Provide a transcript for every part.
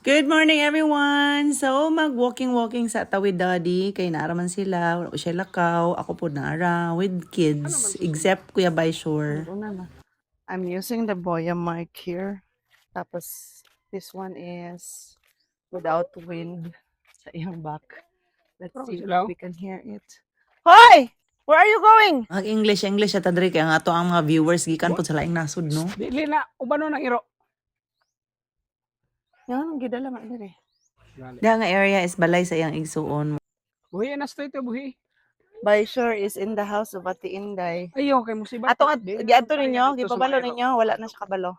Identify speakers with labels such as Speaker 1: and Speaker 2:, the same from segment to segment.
Speaker 1: Good morning everyone! So, mag-walking sa Tawid Daddy. Kay naaraman sila. Wala ko siya lakaw. Ako po naara with kids. Except Kuya Baishore. I'm using the Boya mic here. Tapos, this one is without wind sa iyang back. Let's see if we can hear it. Hoy! Where are you going? English at Adri. Kaya nga ito ang mga viewers. Gikan po sa laing nasod, no?
Speaker 2: Dili na ubano ng iro.
Speaker 1: Yan, ang gidala nga Adri. Diya nga area is balay sa iyang igsuon.
Speaker 2: Buhi na straight buhi.
Speaker 1: Baishore is in the house of Ate Inday.
Speaker 2: Ayo kay musibat.
Speaker 1: Ato giadto ninyo, gipabalo ninyo, wala na siya kabalo.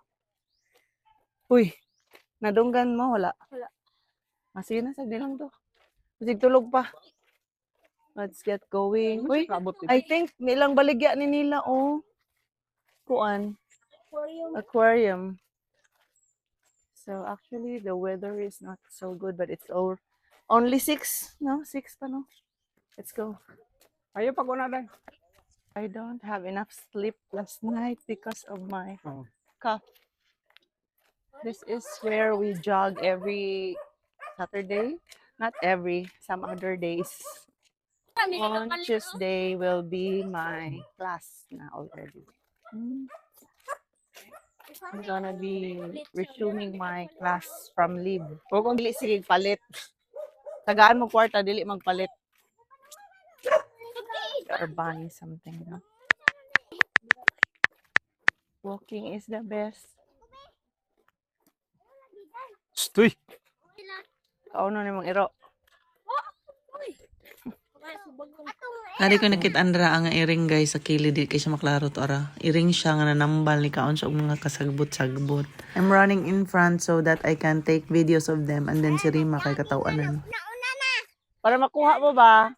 Speaker 1: Uy, nadunggan mo wala. Wala. Sige na sa dilang to. Sig tulog pa. Let's get going. Uy, I think nilang baligya ni nila oh. Kuan? Aquarium. So actually the weather is not so good but it's only 6, no? 6 pa no. Let's go.
Speaker 2: Ayo pag una dai.
Speaker 1: I don't have enough sleep last night because of my cough. This is where we jog every Saturday. Not every, some other days. On Tuesday will be my class na already. I'm gonna be resuming my class from leave. O kung dili sige palit. Tagaan mo kwarta, dili magpalit. Or buying something, no? Walking is the best.
Speaker 2: Stoy.
Speaker 1: Kauno ni mong iro. Ari ko nakit Andra ang iring guys sa kilid di kay siya maklaro to ara. Iring siya nga nanambal ni kaon sa mga kasagbot-sagbot. I'm running in front so that I can take videos of them and then si Rima kay katawanan. Para makuha mo ba?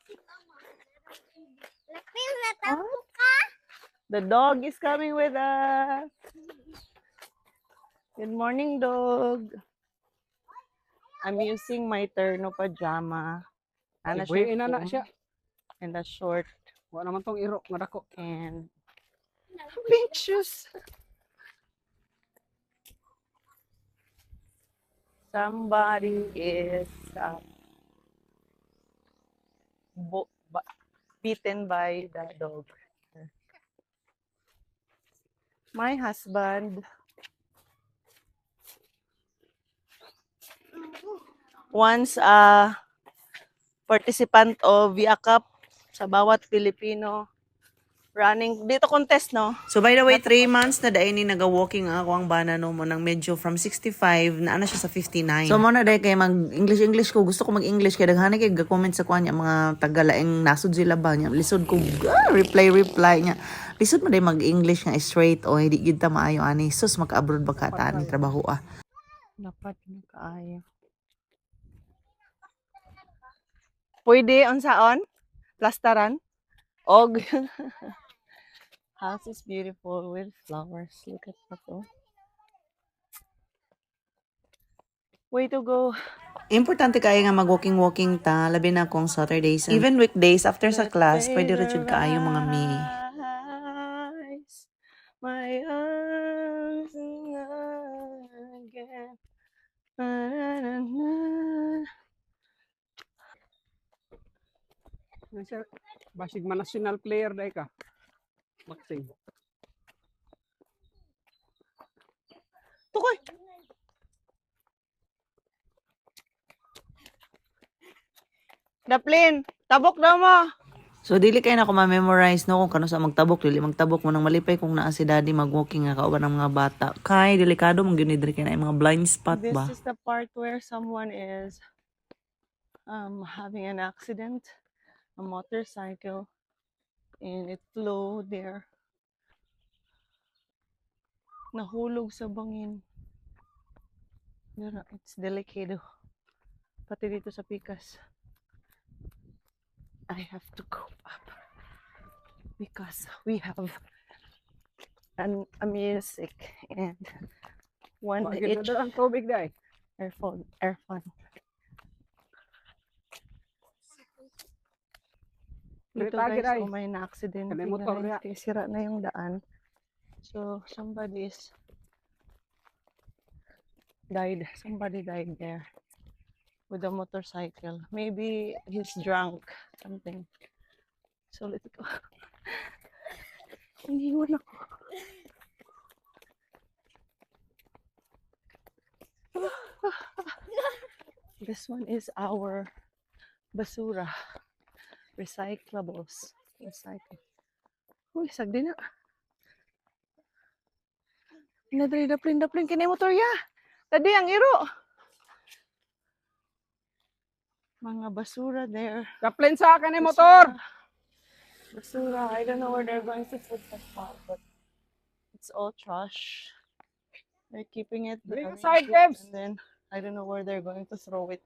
Speaker 1: The dog is coming with us. Good morning, dog. I'm using my terno pajama. Ana
Speaker 2: Buhi na na siya.
Speaker 1: And a short.
Speaker 2: Wa naman tong iro nga dako.
Speaker 1: And pink shoes. Somebody is beaten by the dog. My husband once a participant of Via Cup sa bawat Pilipino running dito contest no. So by the way 3 months na dai ni naga-walking ako ang bana no mo nang medyo from 65 na ana siya sa 59. So mo na dai kay mag English ko gusto ko mag English kay daghani kay ga-comment sa kuan niya mga tagalaing nasod sila ba niya lisod ko reply niya. Lisod mo dai mag English nga straight o hindi gid ta maayo ani sus maka-abroad ba ka ta ani trabaho Dapat na kaayo. Pwede unsaon? Plastaran? Og house is beautiful with flowers. Look at that. Oh. Way to go. Importante kaya nga mag-walking ta, labi na kung Saturdays. Even weekdays after sa class, pwede rin kaayo mga me. My arms again.
Speaker 2: Basig man national player dai ka. Boxing.
Speaker 1: Tukoy. Daplin, tabok daw mo. So dili kay na ko ma-memorize no kung kano sa magtabok dili magtabok mo nang malipay kung naa si daddy mag-walking nga kauban ng mga bata. Kay delikado mong gyud diri kay na mga blind spot ba. This is the part where someone is having an accident, a motorcycle, and it flew there. Nahulog sa bangin. It's delicado. Pati dito sa pikas. I have to go up because we have a music and one
Speaker 2: Bakit na ang tubig dai?
Speaker 1: earphone. Dito guys, may na-accident. Kaya sira na yung daan. So, somebody is died. Somebody died there with a motorcycle. Maybe he's drunk. Something. So let's go. Iniwan ako. This one is our basura. Recyclables. Recycle. Uy, sagdi na. Nadali daplin kini motor ya. Tadi ang iro. Mga basura there.
Speaker 2: Kaplin sa akin yung motor!
Speaker 1: Basura. I don't know where they're going to put that spot, but it's all trash. They're keeping it.
Speaker 2: Bring
Speaker 1: arranged
Speaker 2: aside,
Speaker 1: it,
Speaker 2: Debs.
Speaker 1: and then I don't know where they're going to throw it.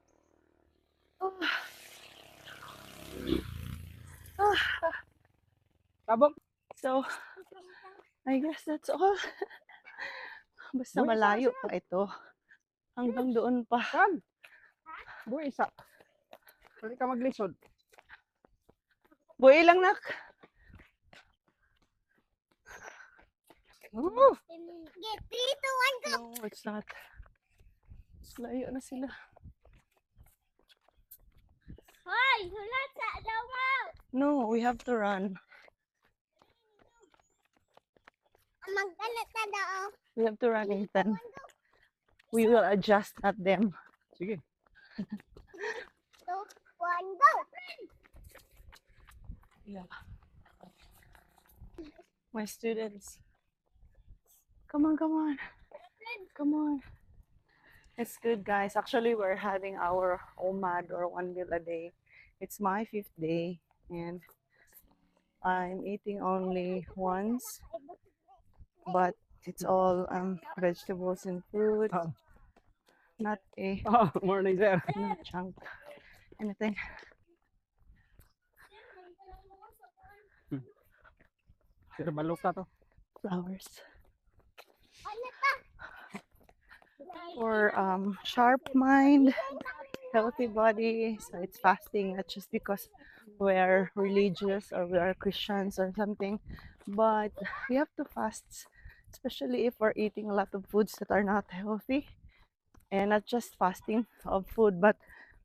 Speaker 2: Tabok.
Speaker 1: So, I guess that's all. Basta
Speaker 2: Uy,
Speaker 1: malayo pa ito. Hanggang doon pa.
Speaker 2: Kan? Buhay isa. Pwede ka maglisod.
Speaker 1: Buhay lang, nak.
Speaker 2: Oh,
Speaker 3: Get 3, 2, 1, go!
Speaker 1: No, it's not. Layo na sila.
Speaker 3: Hoy! Hulat sa dawaw!
Speaker 1: No, we have to run.
Speaker 3: Magkalat na daw.
Speaker 1: We have to run, Ethan. We will adjust, not them.
Speaker 2: sige.
Speaker 3: 2, 1, go!
Speaker 1: Yeah. My students. Come on, come on. Come on. It's good, guys. Actually, we're having our OMAD or 1 meal a day. It's my 5th day, and I'm eating only once, but it's all vegetables and fruits,
Speaker 2: Oh.
Speaker 1: not a
Speaker 2: Oh, morning, sir.
Speaker 1: not chunk, anything.
Speaker 2: Sir, baluka to.
Speaker 1: Flowers.
Speaker 3: Ano pa?
Speaker 1: For sharp mind, healthy body. So it's fasting, not just because we're religious or we are Christians or something, but we have to fast, especially if we're eating a lot of foods that are not healthy, and not just fasting of food, but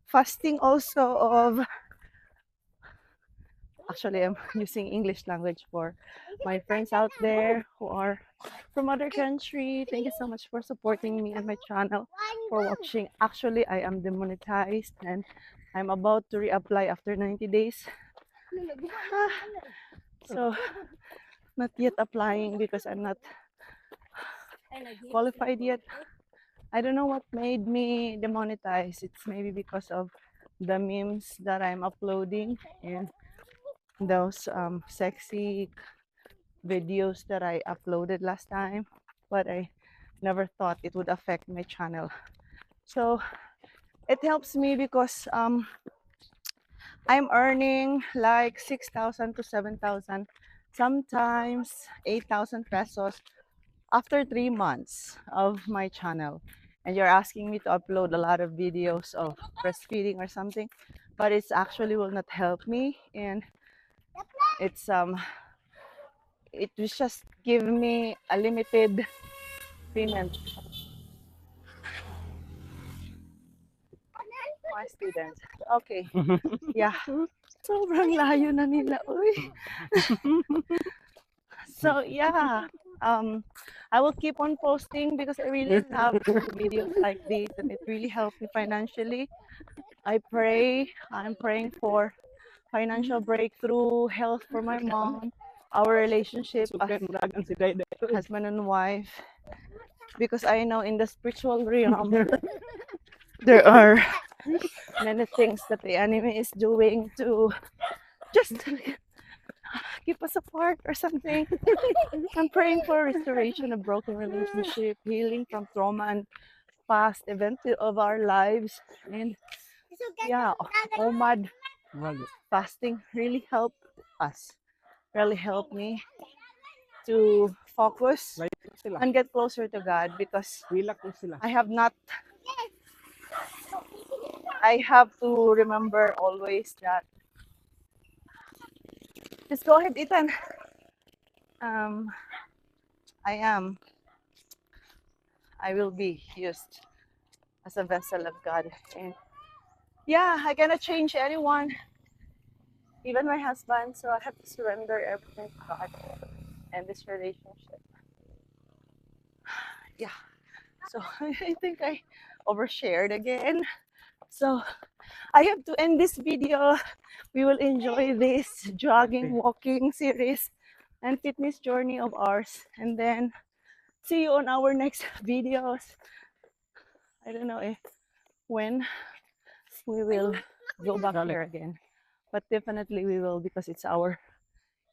Speaker 1: fasting also of. Actually, I'm using English language for my friends out there who are from other country. Thank you so much for supporting me and my channel, for watching. Actually, I am demonetized and I'm about to reapply after 90 days. So, not yet applying because I'm not qualified yet. I don't know what made me demonetized. It's maybe because of the memes that I'm uploading and those sexy videos that I uploaded last time, but I never thought it would affect my channel. So it helps me because I'm earning like 6,000 to 7,000, sometimes 8,000 pesos after 3 months of my channel. And you're asking me to upload a lot of videos of breastfeeding or something, but it's actually will not help me, and it's it will just give me a limited payment. My students. Okay. Yeah. Sobrang layo na nila. Uy. So yeah. I will keep on posting because I really love videos like this, and it really helps me financially. I'm praying for financial breakthrough, health for my mom, our relationship
Speaker 2: Sugay,
Speaker 1: as
Speaker 2: muragan si Dayday.
Speaker 1: husband and wife, because I know in the spiritual realm there are many things that the enemy is doing to just keep us apart or something. I'm praying for restoration of broken relationship, healing from trauma and past events of our lives, and yeah, OMAD fasting really helped us, really helped me to focus
Speaker 2: Layo sila.
Speaker 1: and get closer to God, because
Speaker 2: Hilak na sila.
Speaker 1: I have to remember always that. Just go ahead, Ethan. I will be used as a vessel of God. And yeah, I cannot change anyone, even my husband. So I have to surrender everything to God and this relationship. Yeah. So I think I overshared again. So I have to end this video. We will enjoy this jogging, walking series and fitness journey of ours. And then see you on our next videos. I don't know when we will go back
Speaker 2: Dale.
Speaker 1: here again. But definitely we will, because it's our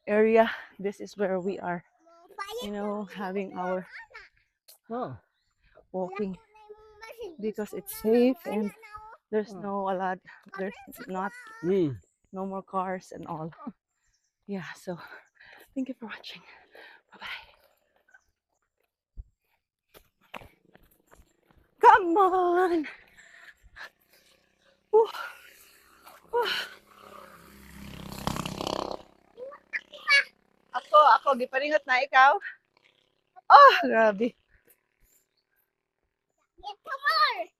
Speaker 1: area. This is where we are, having our
Speaker 2: Oh.
Speaker 1: walking, because it's safe and there's there's not
Speaker 2: Hmm.
Speaker 1: no more cars and all. Yeah, so thank you for watching. Bye bye. Come on. Whew. Whew. Ako, giparingot na ikaw. Oh, grabe.
Speaker 3: Get more.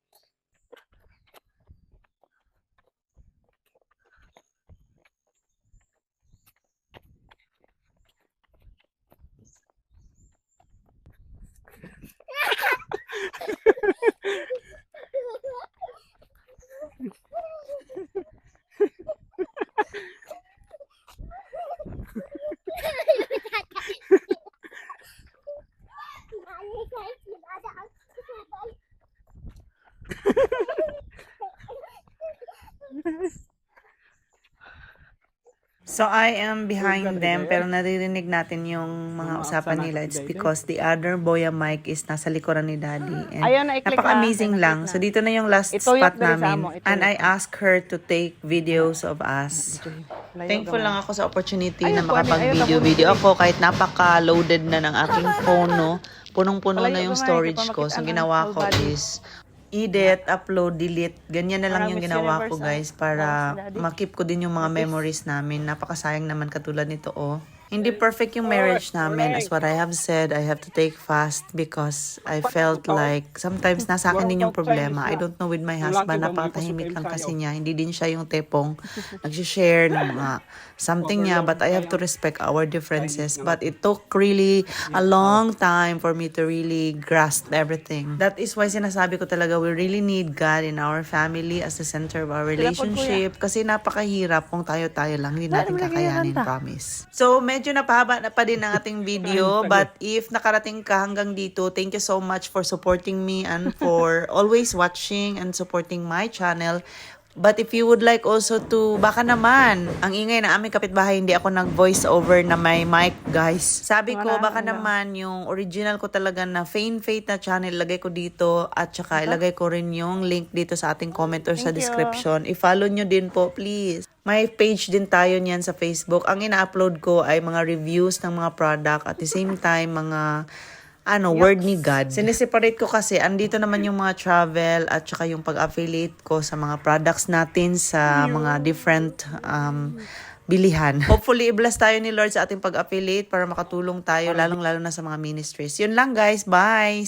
Speaker 1: So I am behind
Speaker 2: Good,
Speaker 1: them,
Speaker 2: Hidayah.
Speaker 1: pero naririnig natin yung mga
Speaker 2: Mga
Speaker 1: usapan
Speaker 2: usapan
Speaker 1: nila.
Speaker 2: natin,
Speaker 1: It's
Speaker 2: Hidayah.
Speaker 1: because the other boya mic is nasa likuran ni Daddy. And
Speaker 3: Ayun, na-click
Speaker 1: napaka-amazing
Speaker 3: na.
Speaker 1: lang. So dito na yung last
Speaker 3: Ito yung
Speaker 1: spot
Speaker 3: dali sa
Speaker 1: namin.
Speaker 3: amo, ito
Speaker 1: And I
Speaker 3: yung-
Speaker 1: asked her to take videos of us. Thankful lang ako sa opportunity na makapag-video ako kahit napaka-loaded na ng aking phone, no? Punong-puno na yung storage ko. So ginawa ko is edit, upload, delete. Ganyan na lang yung ginawa ko, guys, para makip ko din yung mga memories namin. Napakasayang naman katulad nito, oh. Hindi perfect yung marriage namin. As what I have said, I have to take fast because I felt like sometimes nasa akin din yung problema. I don't know with my husband, napakatahimik lang kasi niya. Hindi din siya yung tepong nag-share ng mga something niya, but I have to respect our differences. But it took really a long time for me to really grasp everything. That is why sinasabi ko talaga, we really need God in our family as the center of our relationship. Kasi napakahirap kung tayo-tayo lang. Hindi natin kakayanin, promise. So, medyo napahaba na pa din ang ating video. But if nakarating ka hanggang dito, thank you so much for supporting me and for always watching and supporting my channel. But if you would like also to, baka naman, ang ingay na aming kapitbahay, hindi ako nag-voice over na may mic, guys. Sabi ko, baka naman yung original ko talaga na Faint na channel, lagay ko dito at saka ilagay ko rin yung link dito sa ating comment or sa description. I-follow nyo din po, please. May page din tayo niyan sa Facebook. Ang ina-upload ko ay mga reviews ng mga product at the same time, mga word ni God. Sineseparate ko kasi andito naman yung mga travel at saka yung pag-affiliate ko sa mga products natin sa mga different bilihan. Hopefully, i-bless tayo ni Lord sa ating pag-affiliate para makatulong tayo lalong-lalo na sa mga ministries. Yun lang, guys. Bye!